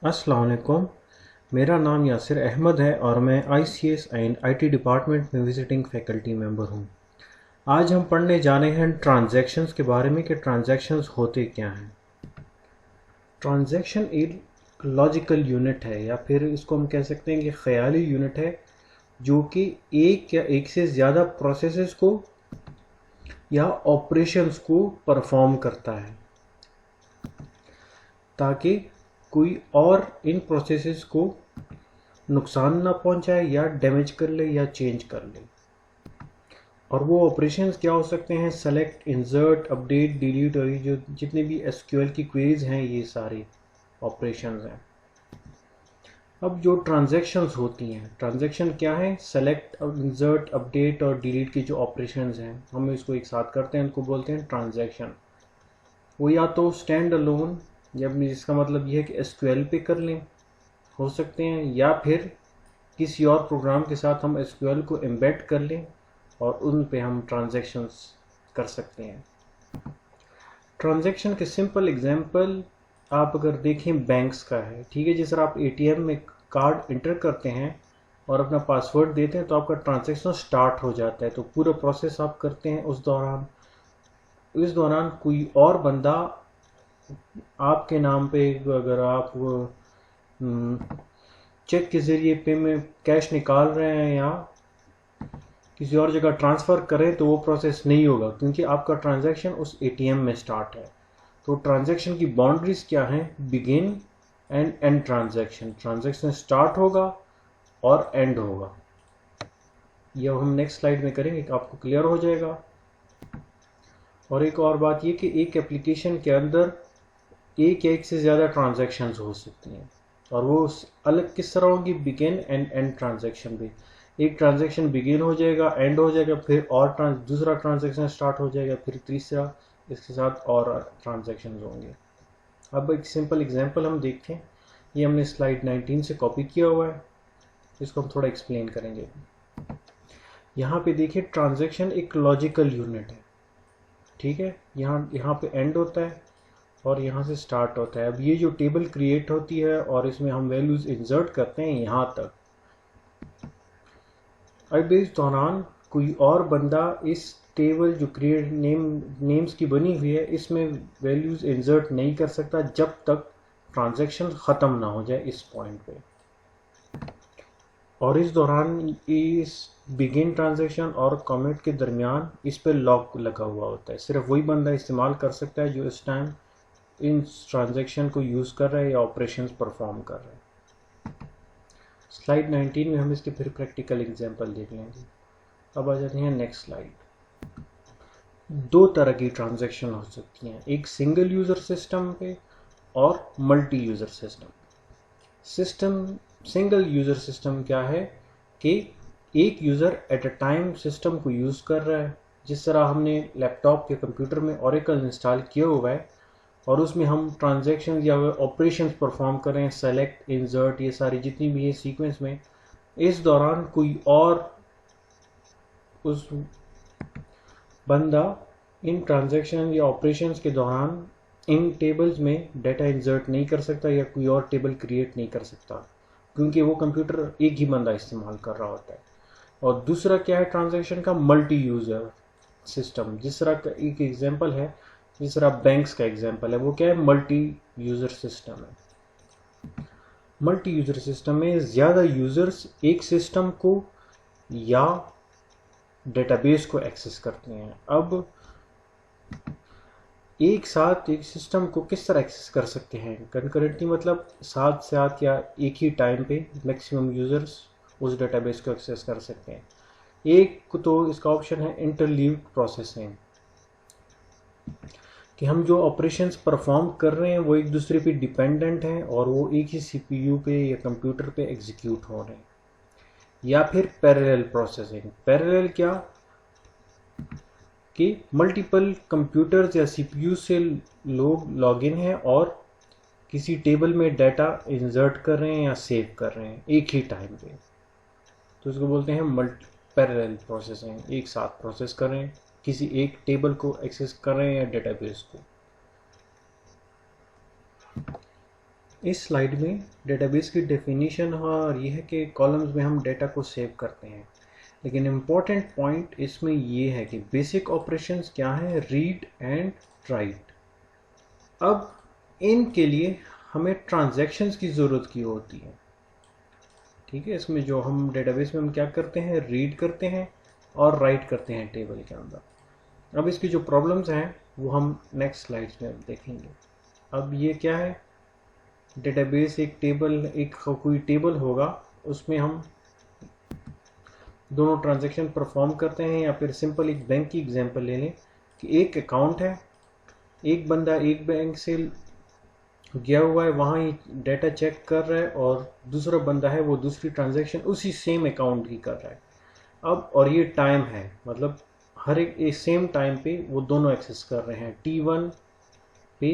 अस्सलाम वालेकुम। मेरा नाम यासिर अहमद है और मैं आईसीएस एंड आईटी डिपार्टमेंट में विजिटिंग फैकल्टी मेंबर हूँ। आज हम पढ़ने जा रहे हैं ट्रांजैक्शंस के बारे में कि ट्रांजैक्शंस होते क्या हैं। ट्रांजैक्शन एक लॉजिकल यूनिट है या फिर इसको हम कह सकते हैं कि ख्याली यूनिट है जो कि एक या एक से ज़्यादा प्रोसेसेस को या ऑपरेशंस को परफॉर्म करता है ताकि कोई और इन प्रोसेसेस को नुकसान ना पहुंचाए या डैमेज कर ले या चेंज कर ले। और वो ऑपरेशंस क्या हो सकते हैं? सेलेक्ट, इंसर्ट, अपडेट, डिलीट और ये जो जितने भी एसक्यूएल की क्वेरीज हैं ये सारे ऑपरेशंस हैं। अब जो ट्रांजैक्शंस होती हैं, ट्रांजैक्शन क्या है? सेलेक्ट, इंसर्ट, अपडेट और डिलीट की जो ऑपरेशंस हैं हम इसको एक साथ करते हैं, इनको बोलते हैं ट्रांजैक्शन। वो या तो स्टैंड अलोन, जब जिसका मतलब ये है कि एसक्यूएल पे कर लें हो सकते हैं, या फिर किसी और प्रोग्राम के साथ हम एसक्यूएल को एम्बेड कर लें और उन पे हम ट्रांजैक्शंस कर सकते हैं। ट्रांजैक्शन के सिंपल एग्जांपल आप अगर देखें बैंक्स का है, ठीक है। जिस तरह आप एटीएम में कार्ड इंटर करते हैं और अपना पासवर्ड देते हैं तो आपका ट्रांजैक्शन स्टार्ट हो जाता है, तो पूरा प्रोसेस आप करते हैं। इस दौरान कोई और बंदा आपके नाम पे, अगर आप चेक के ज़रिए पेमेंट कैश निकाल रहे हैं या किसी और जगह ट्रांसफ़र करें तो वो प्रोसेस नहीं होगा क्योंकि आपका ट्रांजैक्शन उस एटीएम में स्टार्ट है। तो ट्रांजैक्शन की बाउंड्रीज क्या हैं? Begin and and transaction. Transaction start होगा और एंड होगा। यह हम नेक्स्ट स्लाइड में करेंगे, आपको क्लियर हो जाएगा। और एक और बात ये कि एक एप्लीकेशन के अंदर एक या एक से ज़्यादा ट्रांजैक्शंस हो सकती हैं और वो अलग किस तरह होगी? बिगिन एंड एंड ट्रांजैक्शन भी। एक ट्रांजैक्शन बिगिन हो जाएगा, एंड हो जाएगा, फिर और दूसरा ट्रांजैक्शन स्टार्ट हो जाएगा, फिर तीसरा, इसके साथ और ट्रांजैक्शन होंगे। अब एक सिंपल एग्जांपल हम देखते हैं। ये हमने स्लाइड 19 से कॉपी किया हुआ है, इसको हम थोड़ा एक्सप्लेन करेंगे। यहाँ पे देखिए, ट्रांजैक्शन एक लॉजिकल यूनिट है, ठीक है। यहाँ पे एंड होता है और यहाँ से स्टार्ट होता है। अब ये जो टेबल क्रिएट होती है और इसमें हम वैल्यूज इंसर्ट करते हैं यहाँ तक। अब इस दौरान कोई और बंदा इस टेबल जो क्रिएट नेम्स की बनी हुई है इसमें वैल्यूज इंसर्ट नहीं कर सकता जब तक ट्रांजैक्शन ख़त्म ना हो जाए इस पॉइंट पे। और इस दौरान इस बिगिन ट्रांजैक्शन और कमिट के दरमियान इस पे लॉक लगा हुआ होता है। सिर्फ वही बंदा इस्तेमाल कर सकता है जो इस टाइम इन ट्रांजैक्शन को यूज़ कर रहा है या ऑपरेशंस परफॉर्म कर रहा है। स्लाइड 19 में हम इसके फिर प्रैक्टिकल एग्जांपल देख लेंगे। अब आ जाते हैं नेक्स्ट स्लाइड। दो तरह की ट्रांजैक्शन हो सकती हैं, एक सिंगल यूज़र सिस्टम पे और multi user system. Single user system क्या है कि एक user at a time system को यूज़ कर रहा है। जिस तरह हमने लैपटॉप या कंप्यूटर में ओरेकल इंस्टॉल किया हुआ है और उसमें हम ट्रांजैक्शन या ऑपरेशंस परफॉर्म करें, सेलेक्ट, इंसर्ट, ये सारी जितनी भी है सीक्वेंस में, इस दौरान कोई और उस बंदा इन ट्रांजैक्शन या ऑपरेशंस के दौरान इन टेबल्स में डाटा इंसर्ट नहीं कर सकता या कोई और टेबल क्रिएट नहीं कर सकता क्योंकि वो कंप्यूटर एक ही बंदा इस्तेमाल कर रहा होता है। और दूसरा क्या है ट्रांजैक्शन का? Multi user system. जिस तरह का एक एग्जांपल है, जिस तरह बैंक्स का एग्जांपल है, वो क्या है? मल्टी यूज़र सिस्टम है। मल्टी यूज़र सिस्टम में ज़्यादा यूज़र्स एक सिस्टम को या डेटाबेस को एक्सेस करते हैं। अब एक साथ एक सिस्टम को किस तरह एक्सेस कर सकते हैं? कंकरेंटली, मतलब साथ साथ या एक ही टाइम पे मैक्सिमम यूज़र्स उस डेटाबेस को एक्सेस कर सकते हैं। एक तो इसका ऑप्शन है इंटरलीव्ड प्रोसेसिंग, कि हम जो ऑपरेशंस परफॉर्म कर रहे हैं वो एक दूसरे पे डिपेंडेंट हैं और वो एक ही सीपीयू पे या कंप्यूटर पे एग्जीक्यूट हो रहे हैं। या फिर पैरेलल प्रोसेसिंग। पैरेलल क्या कि मल्टीपल कंप्यूटर्स या सीपीयू से लोग लॉगिन हैं और किसी टेबल में डाटा इंसर्ट कर रहे हैं या सेव कर रहे हैं एक ही टाइम पे, तो इसको बोलते हैं मल्टी पैरेलल प्रोसेसिंग। एक साथ प्रोसेस कर रहे हैं, किसी एक टेबल को एक्सेस कर रहे हैं या डेटाबेस को। इस स्लाइड में डेटाबेस की डेफिनेशन है और यह है कि कॉलम्स में हम डेटा को सेव करते हैं, लेकिन इम्पॉर्टेंट पॉइंट इसमें ये है कि बेसिक ऑपरेशंस क्या है, रीड एंड राइट। अब इनके लिए हमें ट्रांजैक्शंस की ज़रूरत की होती है, ठीक है। इसमें जो हम डेटाबेस में हम क्या करते हैं, रीड करते हैं और राइट करते हैं टेबल के अंदर। अब इसकी जो प्रॉब्लम्स हैं वो हम नेक्स्ट स्लाइड्स में देखेंगे। अब ये क्या है, डेटाबेस एक टेबल, एक कोई टेबल होगा, उसमें हम दोनों ट्रांजैक्शन परफॉर्म करते हैं, या फिर सिंपल एक बैंक की एग्जांपल ले लें कि एक अकाउंट है, एक बंदा एक बैंक से गया हुआ है, वहाँ ही डेटा चेक कर रहा है, और दूसरा बंदा है वो दूसरी ट्रांजैक्शन उसी सेम अकाउंट की कर रहा है। अब और ये टाइम है, मतलब हर एक सेम टाइम पे वो दोनों एक्सेस कर रहे हैं। T1 पे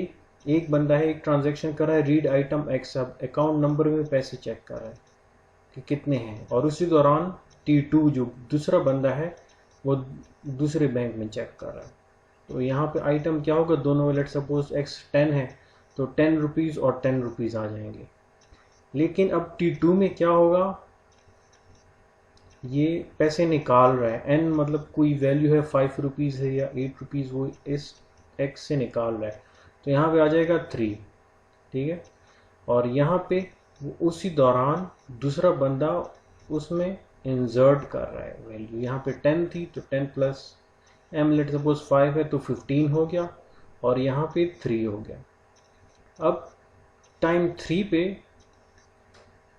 एक बंदा है, एक ट्रांजैक्शन कर रहा है, रीड आइटम एक्स, अब अकाउंट नंबर में पैसे चेक कर रहा है कि कितने हैं, और उसी दौरान T2 जो दूसरा बंदा है वो दूसरे बैंक में चेक कर रहा है। तो यहाँ पे आइटम क्या होगा, दोनों, लेट सपोज एक्स 10 है तो 10 रुपीज़ और 10 रुपीज़ आ जाएंगे। लेकिन अब T2 में क्या होगा, ये पैसे निकाल रहा है, n मतलब कोई वैल्यू है 5 रुपीज़ है या 8 रुपीज़, वो इस x से निकाल रहा है, तो यहाँ पे आ जाएगा 3, ठीक है। और यहाँ पे वो उसी दौरान दूसरा बंदा उसमें इंसर्ट कर रहा है वैल्यू, यहाँ पे 10 थी तो 10 प्लस m, लेट सपोज 5 है तो 15 हो गया, और यहाँ पे 3 हो गया। अब टाइम 3 पे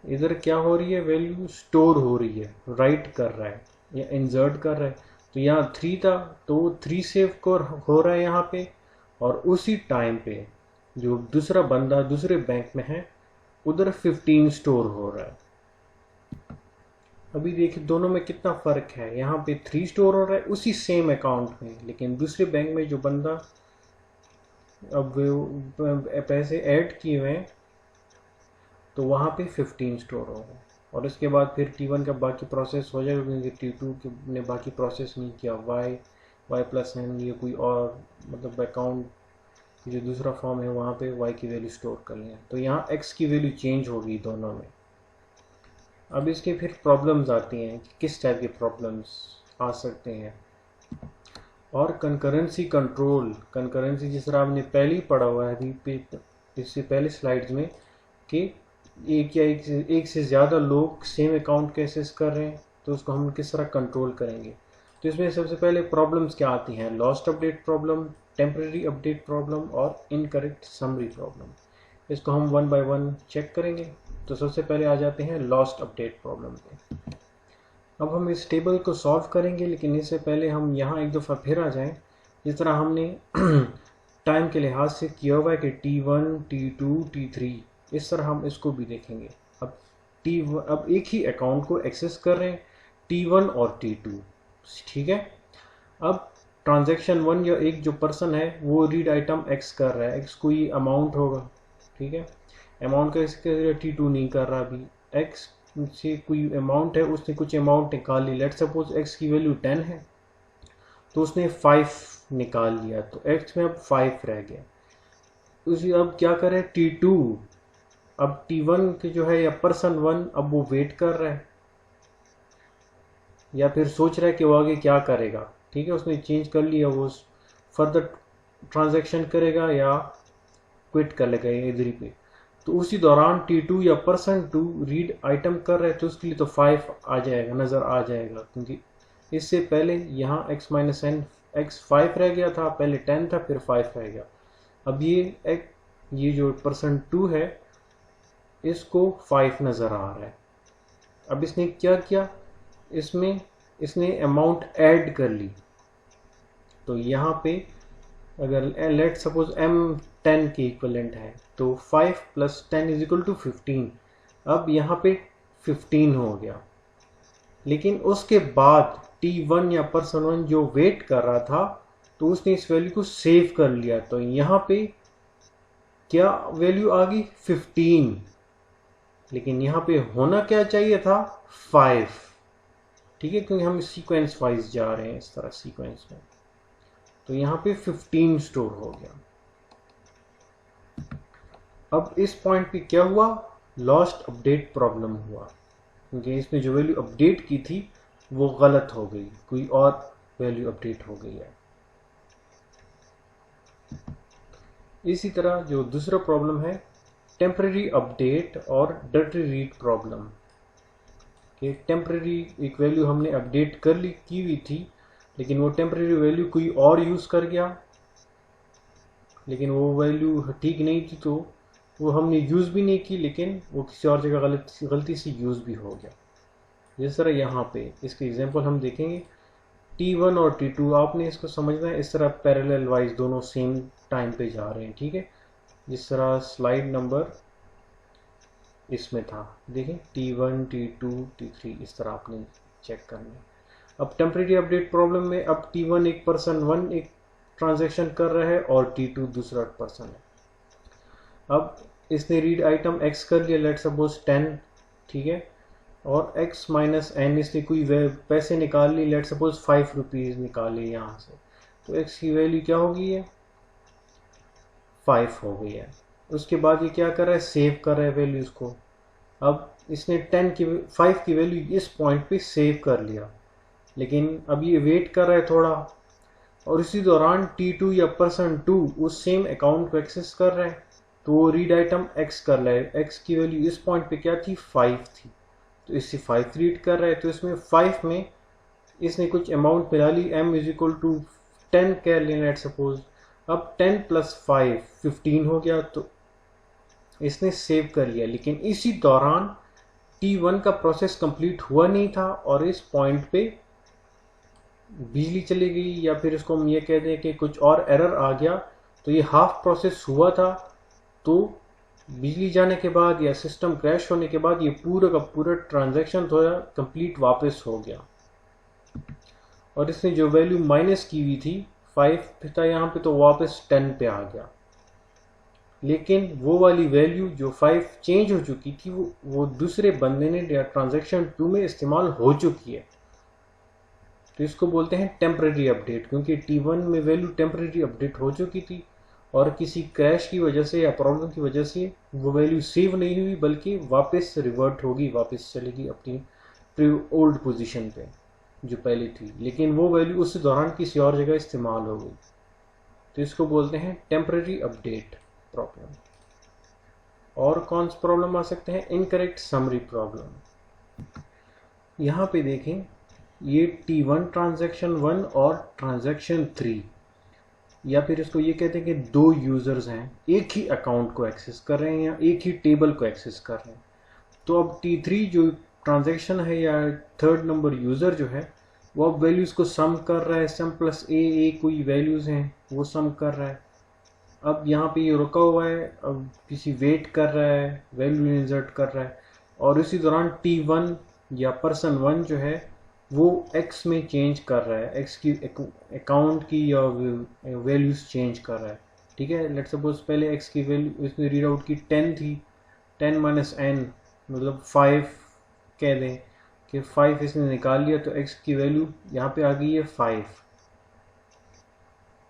इधर क्या हो रही है, वैल्यू स्टोर हो रही है, राइट कर रहा है या इंसर्ट कर रहा है। तो यहाँ 3 था तो 3 सेव हो रहा है यहाँ पे, और उसी टाइम पे जो दूसरा बंदा दूसरे बैंक में है उधर 15 स्टोर हो रहा है। अभी देखिए दोनों में कितना फ़र्क है, यहाँ पे 3 स्टोर हो रहा है उसी सेम अकाउंट में, लेकिन दूसरे बैंक में जो बंदा अब पैसे ऐड किए हुए हैं तो वहाँ पे 15 स्टोर होगा, और इसके बाद फिर T1 का बाकी प्रोसेस हो जाएगा, क्योंकि T2 ने बाकी प्रोसेस नहीं किया। y प्लस n, ये कोई और मतलब अकाउंट जो दूसरा फॉर्म है वहाँ पे y की वैल्यू स्टोर कर लें, तो यहाँ x की वैल्यू चेंज होगी दोनों में। अब इसके फिर प्रॉब्लम्स आती हैं कि किस टाइप के प्रॉब्लम्स आ सकते हैं, और कंकरेंसी कंट्रोल, कंकरेंसी जिस तरह आपने पहले ही पढ़ा हुआ है अभी इससे पहले स्लाइड्स में, कि एक या एक से ज़्यादा लोग सेम अकाउंट के एक्सेस कर रहे हैं, तो उसको हम किस तरह कंट्रोल करेंगे। तो इसमें सबसे पहले प्रॉब्लम्स क्या आती हैं, lost update problem, temporary update problem और इनकरेक्ट समरी प्रॉब्लम। इसको हम वन बाय वन चेक करेंगे। तो सबसे पहले आ जाते हैं लॉस्ट अपडेट प्रॉब्लम पे। अब हम इस टेबल को सॉल्व करेंगे, लेकिन इससे पहले हम यहाँ एक दफ़ा फिर आ जाएं, जिस तरह हमने टाइम के लिहाज से किया हुआ है कि T1, T2, T3, इस तरह हम इसको भी देखेंगे। अब एक ही अकाउंट को एक्सेस कर रहे हैं, T1 और T2, ठीक है। अब ट्रांजैक्शन 1 या एक जो पर्सन है वो रीड आइटम x कर रहा है, x कोई अमाउंट होगा, ठीक है। अमाउंट का इसके T2 नहीं कर रहा, अभी x से कोई अमाउंट है, उसने कुछ अमाउंट निकाल ली, लेट सपोज x की वैल्यू 10 है तो उसने 5 निकाल लिया, तो x में अब 5 रह गया। उसी अब क्या करे T2, अब T1 के जो है या पर्सन 1 अब वो वेट कर रहा है, या फिर सोच रहा है कि वो आगे क्या करेगा, ठीक है। उसने चेंज कर लिया, वो फर्दर ट्रांजैक्शन करेगा या क्विट कर लेगा इधर ही पे। तो उसी दौरान T2 या पर्सन 2 रीड आइटम कर रहे हैं, तो उसके लिए तो 5 आ जाएगा, नज़र आ जाएगा, क्योंकि इससे पहले यहाँ x माइनस n, x 5 रह गया था, पहले 10 था फिर 5 रह गया। अब ये जो पर्सन 2 है इसको 5 नज़र आ रहा है। अब इसने क्या किया, इसने अमाउंट ऐड कर ली, तो यहाँ पे अगर लेट सपोज m 10 के इक्वलेंट है तो 5 प्लस 10 इज इक्वल टू 15। अब यहाँ पे 15 हो गया, लेकिन उसके बाद T1 या पर्सन 1 जो वेट कर रहा था तो उसने इस वैल्यू को सेव कर लिया, तो यहाँ पे क्या वैल्यू आ गई 15, लेकिन यहाँ पे होना क्या चाहिए था 5, ठीक है, क्योंकि हम सीक्वेंस वाइज जा रहे हैं इस तरह सीक्वेंस में। तो यहाँ पे 15 स्टोर हो गया। अब इस पॉइंट पे क्या हुआ, लॉस्ट अपडेट प्रॉब्लम हुआ, क्योंकि इसमें जो वैल्यू अपडेट की थी वो गलत हो गई, कोई और वैल्यू अपडेट हो गई है। इसी तरह जो दूसरा प्रॉब्लम है टेम्पररी अपडेट और डर्टी रीड प्रॉब्लम। कि टेम्पररी एक वैल्यू हमने अपडेट की हुई थी, लेकिन वो टेम्पररी वैल्यू कोई और यूज़ कर गया, लेकिन वो वैल्यू ठीक नहीं थी, तो वो हमने यूज़ भी नहीं की, लेकिन वो किसी और जगह गलती से यूज़ भी हो गया। जिस तरह यहाँ पे इसके एग्जांपल हम देखेंगे, T1 और T2 आपने इसको समझना है, इस तरह पैरेलल वाइज दोनों सेम टाइम पे जा रहे हैं, ठीक है। जिस तरह स्लाइड नंबर इसमें था, देखिए T1 T2 T3 इस तरह आपने चेक करना है। अब टेम्परेरी अपडेट प्रॉब्लम में अब T1 एक पर्सन 1 एक ट्रांजैक्शन कर रहा है और T2 दूसरा पर्सन है। अब इसने रीड आइटम X कर लिया, लेट सपोज 10, ठीक है, और X माइनस N इसने कोई पैसे निकाल ली, लेट सपोज 5 रुपीज़ निकाले यहाँ से, तो X की वैल्यू क्या हो गई है, 5 हो गई है। उसके बाद ये क्या कर रहा है, सेव कर रहा है वैल्यूज़ को। अब इसने 5 की वैल्यू इस पॉइंट पे सेव कर लिया, लेकिन अब ये वेट कर रहा है थोड़ा, और इसी दौरान T2 या पर्सन 2 उस सेम अकाउंट को एक्सेस कर रहा है, तो वो रीड आइटम X कर रहा है। X की वैल्यू इस पॉइंट पे क्या थी, 5 थी, तो इससे 5 रीड कर रहा है, तो इसमें 5 में इसने कुछ अमाउंट मिला ली, m इज इक्वल टू 10 कह लेना लेट सपोज। अब 10 प्लस 5 15 हो गया, तो इसने सेव कर लिया, लेकिन इसी दौरान T1 का प्रोसेस कंप्लीट हुआ नहीं था और इस पॉइंट पे बिजली चली गई, या फिर इसको हम ये कह दें कि कुछ और एरर आ गया, तो ये हाफ प्रोसेस हुआ था, तो बिजली जाने के बाद या सिस्टम क्रैश होने के बाद ये पूरा का पूरा ट्रांजैक्शन थोड़ा कंप्लीट वापस हो गया, और इसने जो वैल्यू माइनस की हुई थी 5 था यहाँ पे, तो वापस 10 पे आ गया, लेकिन वो वाली वैल्यू जो 5 चेंज हो चुकी थी वो दूसरे बंदे ने या ट्रांजैक्शन 2 में इस्तेमाल हो चुकी है, तो इसको बोलते हैं टेम्परेरी अपडेट, क्योंकि T1 में वैल्यू टेम्परेरी अपडेट हो चुकी थी और किसी क्रैश की वजह से या प्रॉब्लम की वजह से वो वैल्यू सेव नहीं हुई, बल्कि वापस रिवर्ट होगी, वापस चलेगी अपनी ओल्ड पोजीशन पे जो पहले थी, लेकिन वो वैल्यू उस दौरान किसी और जगह इस्तेमाल हो गई, तो इसको बोलते हैं टेम्परेरी अपडेट प्रॉब्लम। और कौन से प्रॉब्लम आ सकते हैं, इनकरेक्ट समरी प्रॉब्लम। यहाँ पे देखें, ये T1 ट्रांजैक्शन 1 और ट्रांजैक्शन 3, या फिर इसको ये कहते हैं कि दो यूजर्स हैं, एक ही अकाउंट को एक्सेस कर रहे हैं या एक ही टेबल को एक्सेस कर रहे हैं। तो अब T3 जो ट्रांजैक्शन है या थर्ड नंबर यूजर जो है, वो अब वैल्यूज को सम कर रहा है, सम प्लस ए कोई वैल्यूज हैं वो सम कर रहा है। अब यहाँ पे ये रुका हुआ है, अब किसी वेट कर रहा है, वैल्यू इंसर्ट कर रहा है, और इसी दौरान T1 या पर्सन 1 जो है वो X में चेंज कर रहा है, X की अकाउंट की या वैल्यूज चेंज कर रहा है, ठीक है। लेट्स सपोज पहले X की वैल्यू इसने रीड आउट की 10 थी, 10 माइनस n मतलब 5 कह दें कि 5 इसने निकाल लिया, तो X की वैल्यू यहाँ पे आ गई है 5।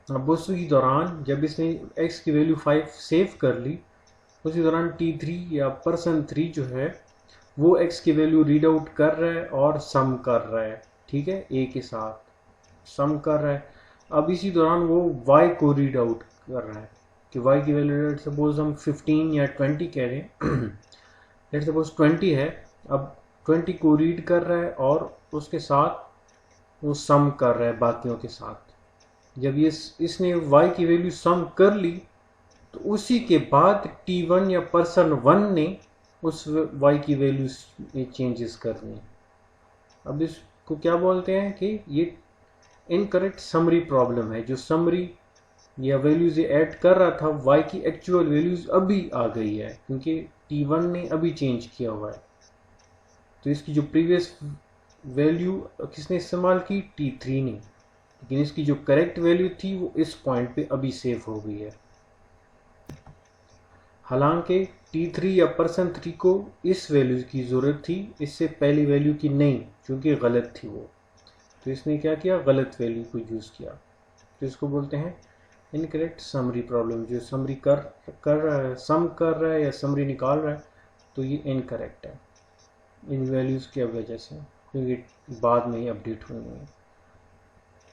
अब उसी दौरान जब इसने X की वैल्यू 5 सेव कर ली, उसी दौरान T3 या पर्सन 3 जो है वो X की वैल्यू रीड आउट कर रहा है और सम कर रहा है, ठीक है, A के साथ सम कर रहा है। अब इसी दौरान वो Y को रीड आउट कर रहा है कि Y की वैल्यू लेट सपोज हम 15 या 20 कह रहे हैं, लेट सपोज 20 है, अब 20 को रीड कर रहा है और उसके साथ वो सम कर रहा है बाकियों के साथ। जब ये इसने Y की वैल्यू सम कर ली, तो उसी के बाद T1 या पर्सन 1 ने उस Y की वैल्यू में चेंजेस करनी है। अब इसको क्या बोलते हैं कि ये इनकरेक्ट समरी प्रॉब्लम है, जो समरी या वैल्यूज ऐड कर रहा था Y की एक्चुअल वैल्यूज अभी आ गई है, क्योंकि T1 ने अभी चेंज किया हुआ है, तो इसकी जो प्रीवियस वैल्यू किसने इस्तेमाल की, T3 ने, लेकिन इसकी जो करेक्ट वैल्यू थी वो इस पॉइंट पे अभी सेव हो गई है। हालांकि T3 या पर्सन 3 को इस वैल्यू की ज़रूरत थी, इससे पहली वैल्यू की नहीं, क्योंकि गलत थी वो, तो इसने क्या किया, गलत वैल्यू को यूज़ किया, तो इसको बोलते हैं इनकरेक्ट समरी प्रॉब्लम, जो समरी कर रहा है, सम कर रहा है या समरी निकाल रहा है, तो ये इनकरेक्ट है इन वैल्यूज़ की वजह से, क्योंकि बाद में ही अपडेट हुई है।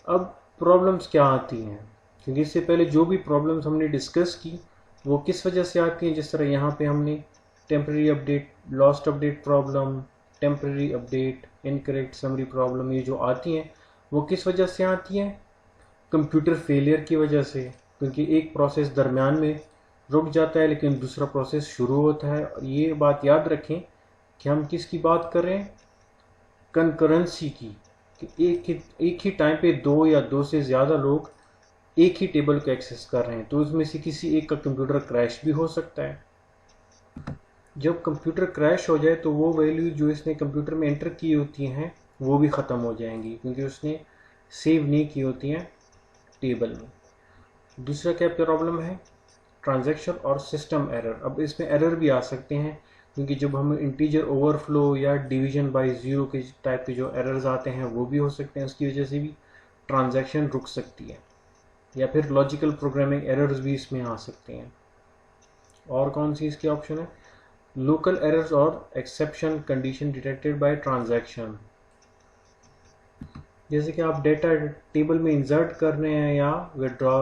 अब प्रॉब्लम्स क्या आती हैं, क्योंकि इससे पहले जो भी प्रॉब्लम्स हमने डिस्कस की वो किस वजह से आती हैं, जिस तरह यहाँ पे हमने temporary update, lost update problem, temporary update, incorrect summary problem, ये जो आती हैं वो किस वजह से आती हैं, कंप्यूटर फेलियर की वजह से, क्योंकि एक प्रोसेस दरमियान में रुक जाता है लेकिन दूसरा प्रोसेस शुरू होता है। ये बात याद रखें कि हम किसकी बात कर रहे हैं, कंकरेंसी की, कि एक ही टाइम पे दो या दो से ज़्यादा लोग एक ही टेबल को एक्सेस कर रहे हैं, तो उसमें से किसी एक का कंप्यूटर क्रैश भी हो सकता है। जब कंप्यूटर क्रैश हो जाए तो वो वैल्यू जो इसने कंप्यूटर में एंटर की होती हैं वो भी ख़त्म हो जाएंगी, क्योंकि उसने सेव नहीं की होती हैं टेबल में। दूसरा क्या प्रॉब्लम है, ट्रांजैक्शन और सिस्टम एरर। अब इसमें एरर भी आ सकते हैं, क्योंकि जब हम इंटीजर ओवरफ्लो या डिवीजन बाय ज़ीरो के टाइप के जो एरर्स आते हैं वो भी हो सकते हैं, उसकी वजह से भी ट्रांजैक्शन रुक सकती है। या फिर लॉजिकल प्रोग्रामिंग एरर्स भी इसमें आ सकते हैं। और कौन सी इसके ऑप्शन है, लोकल एरर्स और exception condition detected by transaction. जैसे कि आप डेटा टेबल में इंसर्ट कर रहे हैं या विड्रॉ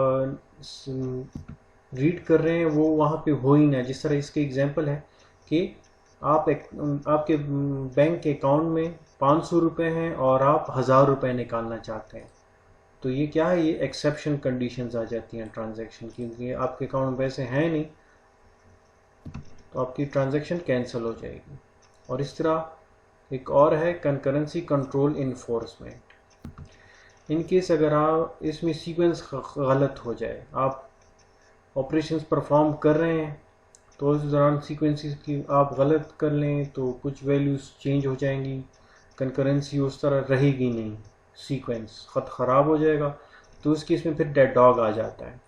रीड कर रहे हैं, वो वहाँ पे हो ही ना। जिस तरह इसके एग्जांपल है कि आपके बैंक के अकाउंट में 500 रुपये हैं और आप 1000 रुपये निकालना चाहते हैं, तो ये क्या है, ये एक्सेप्शन कंडीशंस आ जाती हैं ट्रांजैक्शन की, क्योंकि आपके अकाउंट में पैसे हैं नहीं, तो आपकी ट्रांजैक्शन कैंसिल हो जाएगी। और इस तरह एक और है concurrency control enforcement. In case अगर आप इसमें सीक्वेंस गलत हो जाए, आप ऑपरेशंस परफॉर्म कर रहे हैं तो उस दौरान सीक्वेंसेस की आप गलत कर लें तो कुछ वैल्यूज़ चेंज हो जाएंगी, कंकरेंसी उस तरह रहेगी नहीं, सीक्वेंस ख़राब हो जाएगा, तो उस केस में फिर डेड डॉग आ जाता है।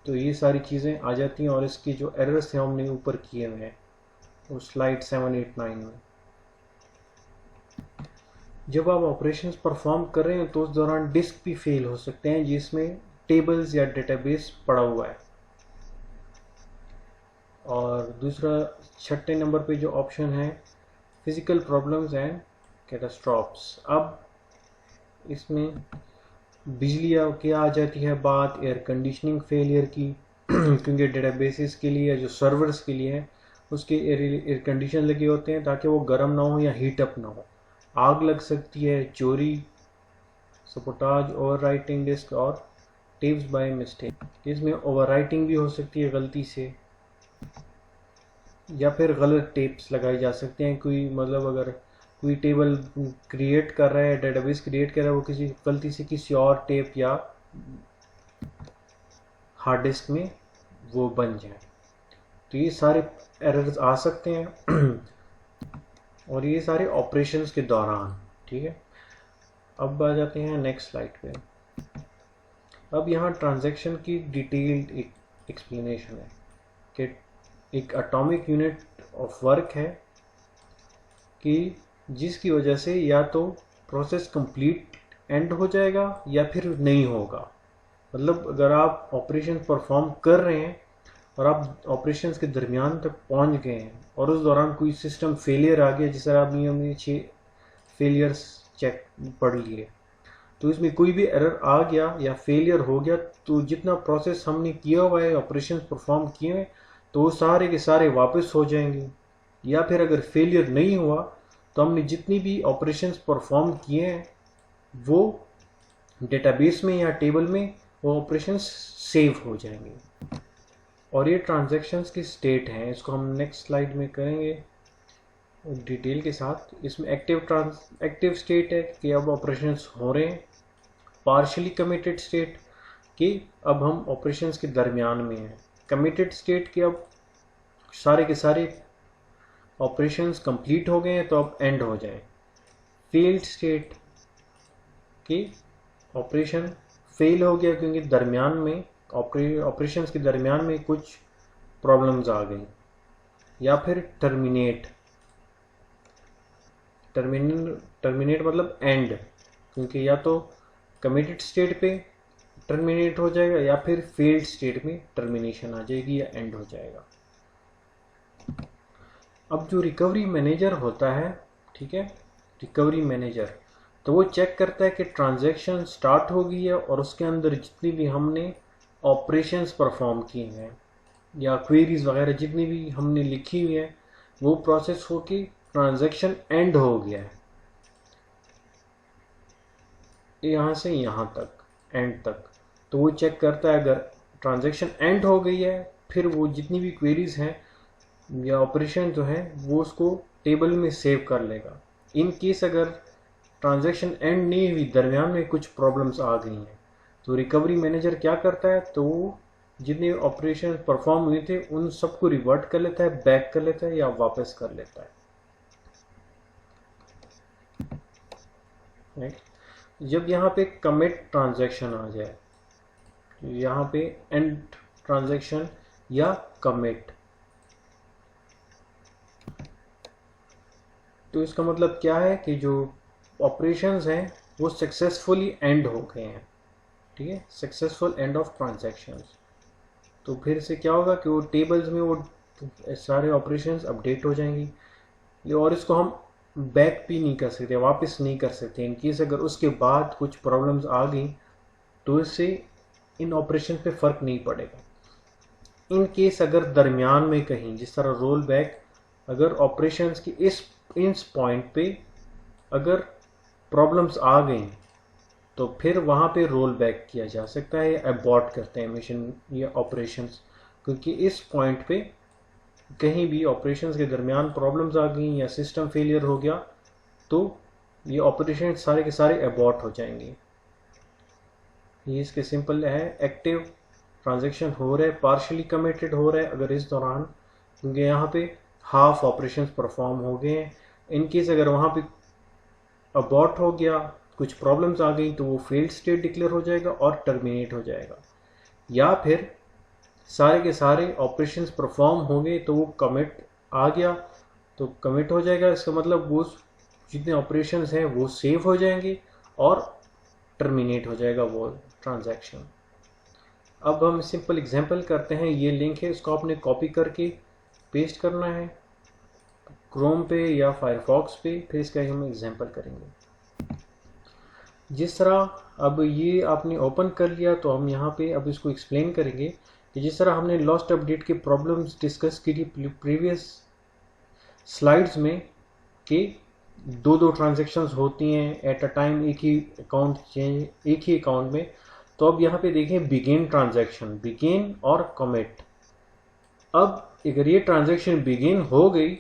तो ये सारी चीज़ें आ जाती हैं, और इसके जो एरर्स थे हमने ऊपर किए हुए हैं वो स्लाइड 7-8-9 में। जब आप ऑपरेशंस परफॉर्म कर रहे हैं तो उस दौरान डिस्क भी फेल हो सकते हैं जिसमें टेबल्स या डेटाबेस पड़ा हुआ है। और दूसरा छठे नंबर पे जो ऑप्शन है, फिजिकल प्रॉब्लम्स एंड कैटास्ट्रॉफ्स। अब इसमें बिजली की आ जाती है बात, एयर कंडीशनिंग फेलियर की क्योंकि डेटाबेसेस के लिए, जो सर्वर्स के लिए है, उसके एयर कंडीशन लगे होते हैं ताकि वो गर्म ना हो या हीट अप ना हो। आग लग सकती है, चोरी, सपोटाज, ओवर राइटिंग डिस्क और टेप्स बाय मिस्टेक। इसमें ओवर राइटिंग भी हो सकती है गलती से, या फिर गलत टेप्स लगाई जा सकते हैं। कोई मतलब अगर कोई टेबल क्रिएट कर रहा है, डेटाबेस क्रिएट कर रहा है, वो किसी गलती से किसी और टेप या हार्ड डिस्क में वो बन जाए, तो ये सारे एरर्स आ सकते हैं और ये सारे ऑपरेशंस के दौरान। ठीक है, अब आ जाते हैं नेक्स्ट स्लाइड पे। अब यहाँ ट्रांजैक्शन की डिटेल्ड एक एक्सप्लेनेशन है कि एक एटॉमिक यूनिट ऑफ वर्क है कि जिसकी वजह से या तो प्रोसेस कंप्लीट एंड हो जाएगा या फिर नहीं होगा। मतलब अगर आप ऑपरेशन परफॉर्म कर रहे हैं और आप ऑपरेशंस के दरमियान तक पहुंच गए हैं और उस दौरान कोई सिस्टम फेलियर आ गया, जिस तरह आपने हमने 6 फेलियर्स चेक पढ़ लिए, तो इसमें कोई भी एरर आ गया या फेलियर हो गया तो जितना प्रोसेस हमने किया हुआ है, ऑपरेशन परफॉर्म किए हैं, तो वो सारे के सारे वापस हो जाएंगे। या फिर अगर फेलियर नहीं हुआ तो हमने जितनी भी ऑपरेशंस परफॉर्म किए हैं वो डेटाबेस में या टेबल में वो ऑपरेशंस सेव हो जाएंगे। और ये ट्रांजैक्शंस की स्टेट हैं, इसको हम नेक्स्ट स्लाइड में करेंगे डिटेल के साथ। इसमें एक्टिव स्टेट है कि अब ऑपरेशंस हो रहे हैं, पार्शियली कमिटेड स्टेट कि अब हम ऑपरेशंस के दरमियान में हैं, कमिटेड स्टेट कि अब सारे के सारे ऑपरेशंस कंप्लीट हो गए हैं तो अब एंड हो जाए, फेल्ड स्टेट कि ऑपरेशन फेल हो गया क्योंकि दरमियान में ऑपरेशंस के दरमियान में कुछ प्रॉब्लम्स आ गई, या फिर टर्मिनेट मतलब एंड, क्योंकि या तो कमिटेड स्टेट पे टर्मिनेट हो जाएगा या फिर फेल्ड स्टेट में टर्मिनेशन आ जाएगी या एंड हो जाएगा। अब जो रिकवरी मैनेजर होता है, ठीक है, रिकवरी मैनेजर, तो वो चेक करता है कि ट्रांजैक्शन स्टार्ट हो गई है और उसके अंदर जितनी भी हमने ऑपरेशंस परफॉर्म किए हैं या क्वेरीज वगैरह जितनी भी हमने लिखी हुई है वो प्रोसेस होके ट्रांजैक्शन एंड हो गया है, यहाँ से यहाँ तक, एंड तक। तो वो चेक करता है अगर ट्रांजैक्शन एंड हो गई है फिर वो जितनी भी क्वेरीज हैं या ऑपरेशन जो है वो उसको टेबल में सेव कर लेगा। इन केस अगर ट्रांजैक्शन एंड नहीं हुई, दरमियान में कुछ प्रॉब्लम्स आ गई हैं, तो रिकवरी मैनेजर क्या करता है, तो वो जितने ऑपरेशन परफॉर्म हुए थे उन सबको रिवर्ट कर लेता है, बैक कर लेता है या वापस कर लेता है। राइट। जब यहाँ पे कमिट ट्रांजैक्शन आ जाए, यहाँ पे एंड ट्रांजैक्शन या कमिट, तो इसका मतलब क्या है कि जो ऑपरेशंस हैं वो सक्सेसफुली एंड हो गए हैं, ठीक है, सक्सेसफुल एंड ऑफ ट्रांजैक्शंस। तो फिर से क्या होगा कि वो टेबल्स में वो सारे ऑपरेशंस अपडेट हो जाएंगी और इसको हम बैक भी नहीं कर सकते, वापस नहीं कर सकते। इन केस अगर उसके बाद कुछ प्रॉब्लम्स आ गई तो इससे इन ऑपरेशन पे फर्क नहीं पड़ेगा। इन केस अगर दरमियान में कहीं जिस तरह रोल बैक, अगर ऑपरेशंस की इस पॉइंट पे अगर प्रॉब्लम्स आ गई तो फिर वहाँ पे रोल बैक किया जा सकता है या अबॉर्ट करते हैं मिशन या ऑपरेशंस, क्योंकि इस पॉइंट पे कहीं भी ऑपरेशंस के दरमियान प्रॉब्लम्स आ गई या सिस्टम फेलियर हो गया तो ये ऑपरेशन सारे के सारे अबॉर्ट हो जाएंगे। ये इसके सिंपल है, एक्टिव ट्रांजैक्शन हो रहा है, पार्शियली कमिटेड हो रहा है अगर इस दौरान, क्योंकि यहाँ पे हाफ ऑपरेशंस परफॉर्म हो गए हैं। इन केस अगर वहाँ पे अबॉर्ट हो गया, कुछ प्रॉब्लम्स आ गई, तो वो फेल्ड स्टेट डिक्लेयर हो जाएगा और टर्मिनेट हो जाएगा। या फिर सारे के सारे ऑपरेशंस परफॉर्म हो गए तो वो कमिट आ गया तो कमिट हो जाएगा। इसका मतलब वो जितने ऑपरेशंस हैं वो सेव हो जाएंगे और टर्मिनेट हो जाएगा वो ट्रांजैक्शन। अब हम सिंपल एग्जांपल करते हैं। ये लिंक है, इसको आपने कॉपी करके पेस्ट करना है क्रोम पे या फायरफॉक्स पे, फिर इसका हम एग्जांपल करेंगे। जिस तरह अब ये आपने ओपन कर लिया तो हम यहाँ पे अब इसको एक्सप्लेन करेंगे कि जिस तरह हमने लॉस्ट अपडेट की प्रॉब्लम्स डिस्कस की थी प्रीवियस स्लाइड्स में कि दो ट्रांजैक्शंस होती हैं एट अ टाइम, एक ही अकाउंट में। तो अब यहाँ पे देखें बिगिन ट्रांजैक्शन, बिगिन और कमिट। अब अगर ये ट्रांजैक्शन बिगिन हो गई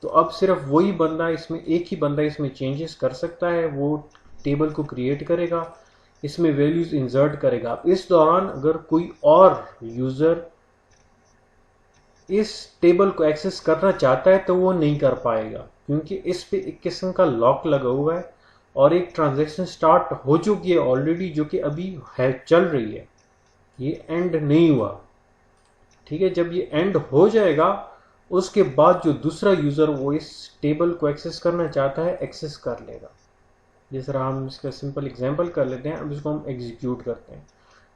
तो अब सिर्फ वही बंदा इसमें, एक ही बंदा इसमें चेंजेस कर सकता है, वो टेबल को क्रिएट करेगा, इसमें वैल्यूज इंसर्ट करेगा। इस दौरान अगर कोई और यूजर इस टेबल को एक्सेस करना चाहता है तो वो नहीं कर पाएगा, क्योंकि इस पे एक किस्म का लॉक लगा हुआ है और एक ट्रांजैक्शन स्टार्ट हो चुकी है ऑलरेडी, जो कि अभी है, चल रही है, ये एंड नहीं हुआ। ठीक है, जब ये एंड हो जाएगा उसके बाद जो दूसरा यूजर वो इस टेबल को एक्सेस करना चाहता है एक्सेस कर लेगा। जिस तरह हम इसका सिंपल एग्जांपल कर लेते हैं। अब इसको हम एग्जीक्यूट करते हैं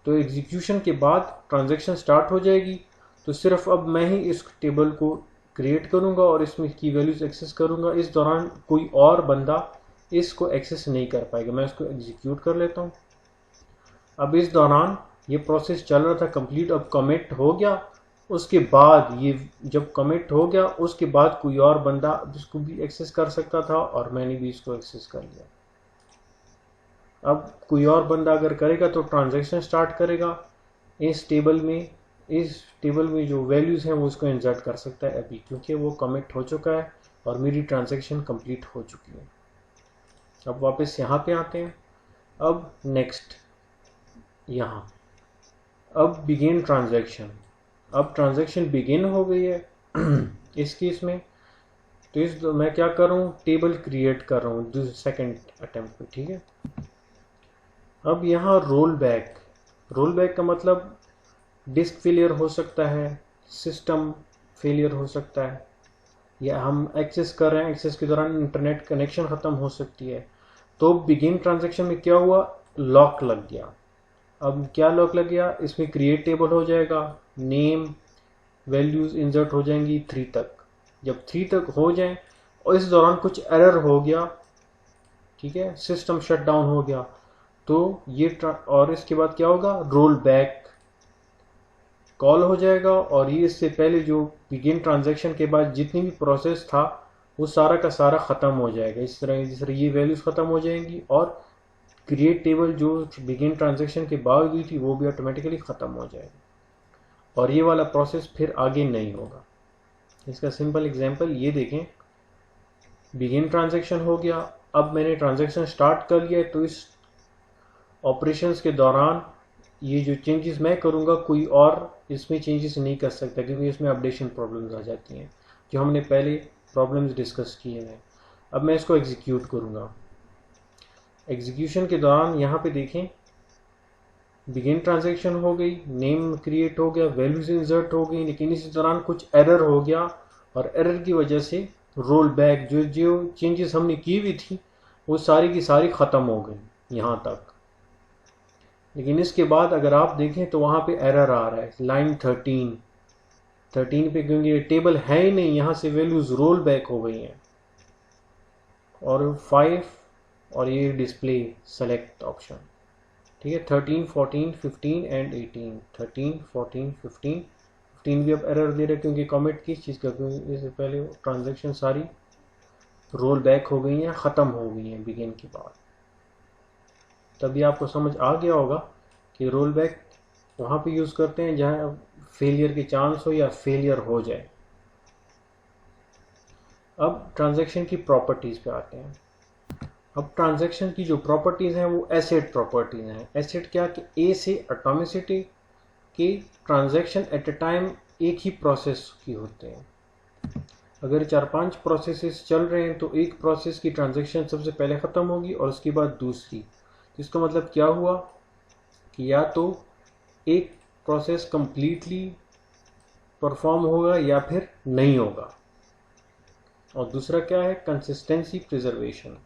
तो एग्जीक्यूशन के बाद ट्रांजैक्शन स्टार्ट हो जाएगी। तो सिर्फ अब मैं ही इस टेबल को क्रिएट करूंगा और इसमें की वैल्यूज एक्सेस करूंगा। इस दौरान कोई और बंदा इसको एक्सेस नहीं कर पाएगा। मैं इसको एग्जीक्यूट कर लेता हूं। अब इस दौरान ये प्रोसेस चल रहा था कंप्लीट, अब कमिट हो गया। उसके बाद ये जब कमिट हो गया उसके बाद कोई और बंदा इसको भी एक्सेस कर सकता था और मैंने भी इसको एक्सेस कर लिया। अब कोई और बंदा अगर करेगा तो ट्रांजैक्शन स्टार्ट करेगा, इस टेबल में जो वैल्यूज हैं वो उसको इंसर्ट कर सकता है अभी, क्योंकि वो कमिट हो चुका है और मेरी ट्रांजैक्शन कंप्लीट हो चुकी है। अब वापस यहाँ पे आते हैं। अब नेक्स्ट यहाँ, अब बिगिन ट्रांजैक्शन, अब ट्रांजैक्शन बिगिन हो गई है इस केस में। तो इस मैं क्या कर रहा हूँ, टेबल क्रिएट कर रहा हूँ सेकेंड अटेम्प्ट पे। ठीक है, अब यहाँ रोल बैक का मतलब डिस्क फेलियर हो सकता है, सिस्टम फेलियर हो सकता है, या हम एक्सेस कर रहे हैं, एक्सेस के दौरान इंटरनेट कनेक्शन ख़त्म हो सकती है। तो बिगिन ट्रांजैक्शन में क्या हुआ, लॉक लग गया। अब क्या लॉक लग गया, इसमें क्रिएट टेबल हो जाएगा, नेम वैल्यूज इंसर्ट हो जाएंगी 3 तक। जब 3 तक हो जाए और इस दौरान कुछ एरर हो गया, ठीक है, सिस्टम शट डाउन हो गया, तो ये और इसके बाद क्या होगा, रोल बैक कॉल हो जाएगा और ये इससे पहले जो बिगिन ट्रांजैक्शन के बाद जितनी भी प्रोसेस था वो सारा का सारा ख़त्म हो जाएगा। इस तरह जिस तरह ये वैल्यूज़ ख़त्म हो जाएंगी और क्रिएट टेबल जो बिगिन ट्रांजैक्शन के बाद हुई थी वो भी ऑटोमेटिकली ख़त्म हो जाएगी और ये वाला प्रोसेस फिर आगे नहीं होगा। इसका सिंपल एग्जांपल ये देखें, बिगिन ट्रांजैक्शन हो गया, अब मैंने ट्रांजैक्शन स्टार्ट कर लिया, तो इस ऑपरेशंस के दौरान ये जो चेंजेस मैं करूँगा कोई और इसमें चेंजेस नहीं कर सकता, क्योंकि इसमें अपडेशन प्रॉब्लम्स आ जाती हैं जो हमने पहले प्रॉब्लम्स डिस्कस किए हैं। अब मैं इसको एग्जीक्यूट करूँगा। एग्जीक्यूशन के दौरान यहाँ पे देखें, बिगिन ट्रांजैक्शन हो गई, नेम क्रिएट हो गया, वैल्यूज इंसर्ट हो गई, लेकिन इसी दौरान कुछ एरर हो गया और एरर की वजह से रोल बैक जो जो चेंजेस हमने की हुई थी वो सारी की सारी ख़त्म हो गई यहाँ तक। लेकिन इसके बाद अगर आप देखें तो वहाँ पे एरर आ रहा है लाइन 13 पे, क्योंकि ये टेबल है ही नहीं, यहाँ से वैल्यूज रोल बैक हो गई हैं। और 5 और ये डिस्प्ले सेलेक्ट ऑप्शन, ठीक है, 13, 14, 15 एंड 18, 13, 14, 15 भी अब एरर दे रहा है क्योंकि कमिट किस चीज़ का, क्योंकि इससे पहले ट्रांजैक्शन सारी रोल बैक हो गई हैं, ख़त्म हो गई हैं बिगिन के बाद। तभी आपको समझ आ गया होगा कि रोल बैक वहाँ पे यूज़ करते हैं जहाँ फेलियर के चांस हो या फेलियर हो जाए। अब ट्रांजैक्शन की प्रॉपर्टीज़ पे आते हैं। अब ट्रांजैक्शन की जो प्रॉपर्टीज़ हैं वो एसेट प्रॉपर्टीज़ हैं। एसेट क्या कि ए से एटॉमिसिटी के ट्रांजैक्शन एट ए टाइम एक ही प्रोसेस की होते हैं। अगर 4-5 प्रोसेसेस चल रहे हैं तो एक प्रोसेस की ट्रांजैक्शन सबसे पहले ख़त्म होगी और उसके बाद दूसरी। इसका मतलब क्या हुआ कि या तो एक प्रोसेस कंप्लीटली परफॉर्म होगा या फिर नहीं होगा। और दूसरा क्या है, कंसिस्टेंसी प्रिजर्वेशन।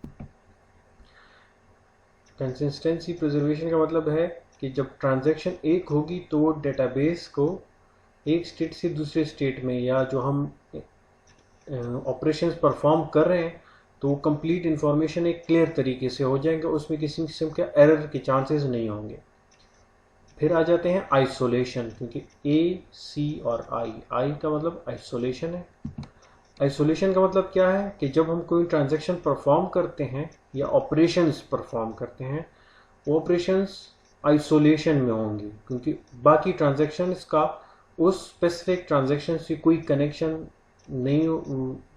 कंसिस्टेंसी प्रिजर्वेशन का मतलब है कि जब ट्रांजैक्शन एक होगी तो वो डेटाबेस को एक स्टेट से दूसरे स्टेट में या जो हम ऑपरेशंस परफॉर्म कर रहे हैं तो वो कंप्लीट इन्फॉर्मेशन एक क्लियर तरीके से हो जाएंगे, उसमें किसी किस्म के एरर के चांसेस नहीं होंगे। फिर आ जाते हैं आइसोलेशन, क्योंकि ए, सी और आई का मतलब आइसोलेशन है। आइसोलेशन का मतलब क्या है कि जब हम कोई ट्रांजैक्शन परफॉर्म करते हैं या ऑपरेशंस परफॉर्म करते हैं, वो ऑपरेशंस आइसोलेशन में होंगी, क्योंकि बाकी ट्रांजैक्शंस का उस स्पेसिफिक ट्रांजैक्शन से कोई कनेक्शन नहीं,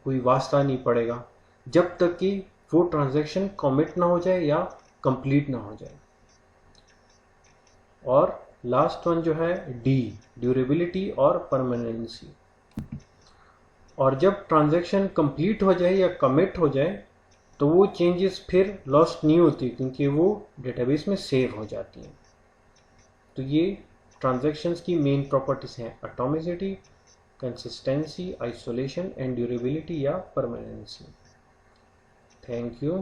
कोई वास्ता नहीं पड़ेगा जब तक कि वो ट्रांजैक्शन कमिट ना हो जाए या कंप्लीट ना हो जाए। और लास्ट वन जो है डी, ड्यूरेबिलिटी और परमानेंसी। और जब ट्रांजैक्शन कंप्लीट हो जाए या कमिट हो जाए तो वो चेंजेस फिर लॉस्ट नहीं होती, क्योंकि वो डेटाबेस में सेव हो जाती हैं। तो ये ट्रांजैक्शंस की मेन प्रॉपर्टीज हैं, atomicity, consistency, isolation and durability या परमानेंसी। Thank you.